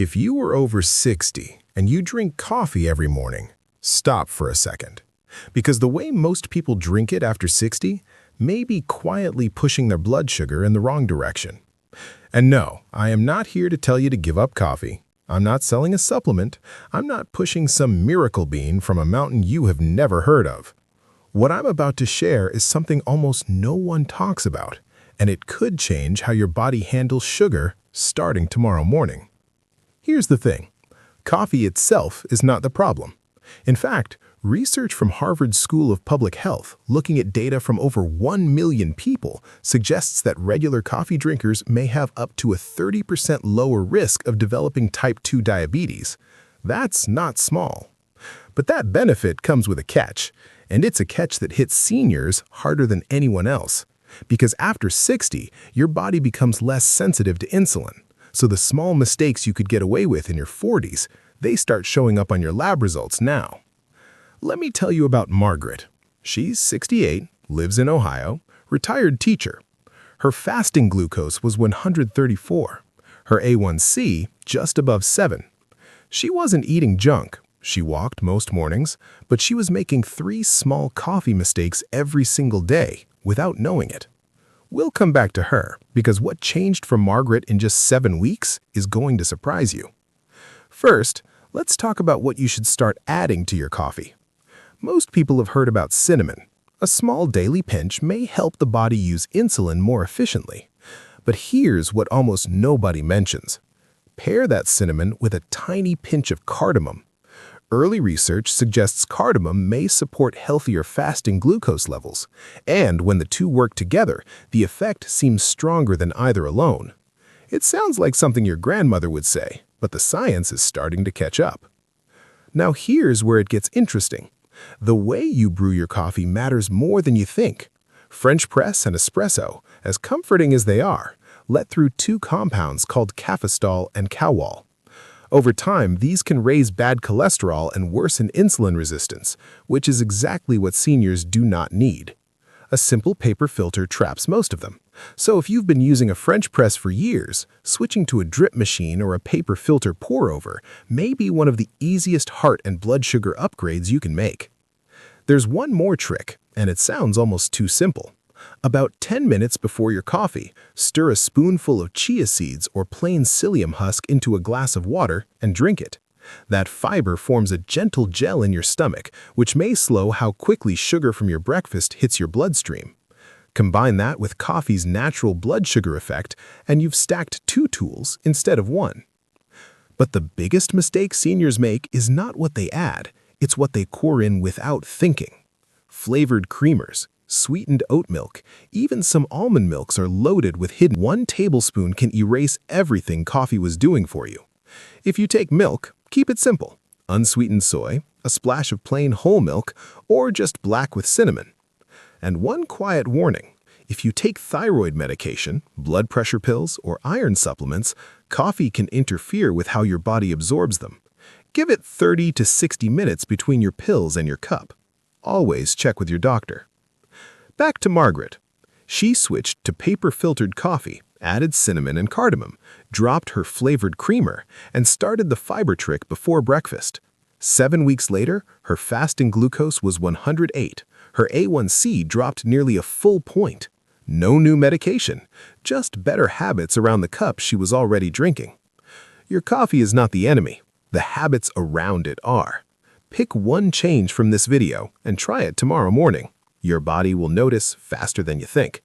If you are over 60 and you drink coffee every morning, stop for a second. Because the way most people drink it after 60 may be quietly pushing their blood sugar in the wrong direction. And no, I am not here to tell you to give up coffee. I'm not selling a supplement. I'm not pushing some miracle bean from a mountain you have never heard of. What I'm about to share is something almost no one talks about, and it could change how your body handles sugar starting tomorrow morning. Here's the thing. Coffee itself is not the problem. In fact, research from Harvard School of Public Health looking at data from over 1 million people suggests that regular coffee drinkers may have up to a 30% lower risk of developing type 2 diabetes. That's not small. But that benefit comes with a catch, and it's a catch that hits seniors harder than anyone else. Because after 60, your body becomes less sensitive to insulin. So the small mistakes you could get away with in your 40s, they start showing up on your lab results now. Let me tell you about Margaret. She's 68, lives in Ohio, retired teacher. Her fasting glucose was 134. Her A1C just above 7. She wasn't eating junk. She walked most mornings, but she was making 3 small coffee mistakes every single day without knowing it. We'll come back to her because what changed for Margaret in just 7 weeks is going to surprise you. First, let's talk about what you should start adding to your coffee. Most people have heard about cinnamon. A small daily pinch may help the body use insulin more efficiently. But here's what almost nobody mentions. Pair that cinnamon with a tiny pinch of cardamom. Early research suggests cardamom may support healthier fasting glucose levels, and when the two work together, the effect seems stronger than either alone. It sounds like something your grandmother would say, but the science is starting to catch up. Now here's where it gets interesting. The way you brew your coffee matters more than you think. French press and espresso, as comforting as they are, let through 2 compounds called cafestol and cowol. Over time, these can raise bad cholesterol and worsen insulin resistance, which is exactly what seniors do not need. A simple paper filter traps most of them. So if you've been using a French press for years, switching to a drip machine or a paper filter pour-over may be one of the easiest heart and blood sugar upgrades you can make. There's one more trick, and it sounds almost too simple. About 10 minutes before your coffee, stir a spoonful of chia seeds or plain psyllium husk into a glass of water and drink it. That fiber forms a gentle gel in your stomach, which may slow how quickly sugar from your breakfast hits your bloodstream. Combine that with coffee's natural blood sugar effect, and you've stacked 2 tools instead of 1. But the biggest mistake seniors make is not what they add, it's what they pour in without thinking. Flavored creamers, sweetened oat milk, even some almond milks are loaded with hidden. 1 tablespoon can erase everything coffee was doing for you. If you take milk, keep it simple. Unsweetened soy, a splash of plain whole milk, or just black with cinnamon. And one quiet warning. If you take thyroid medication, blood pressure pills, or iron supplements, coffee can interfere with how your body absorbs them. Give it 30 to 60 minutes between your pills and your cup. Always check with your doctor. Back to Margaret. She switched to paper-filtered coffee, added cinnamon and cardamom, dropped her flavored creamer, and started the fiber trick before breakfast. 7 weeks later, her fasting glucose was 108. Her A1C dropped nearly a full point. No new medication, just better habits around the cup she was already drinking. Your coffee is not the enemy. The habits around it are. Pick one change from this video and try it tomorrow morning. Your body will notice faster than you think.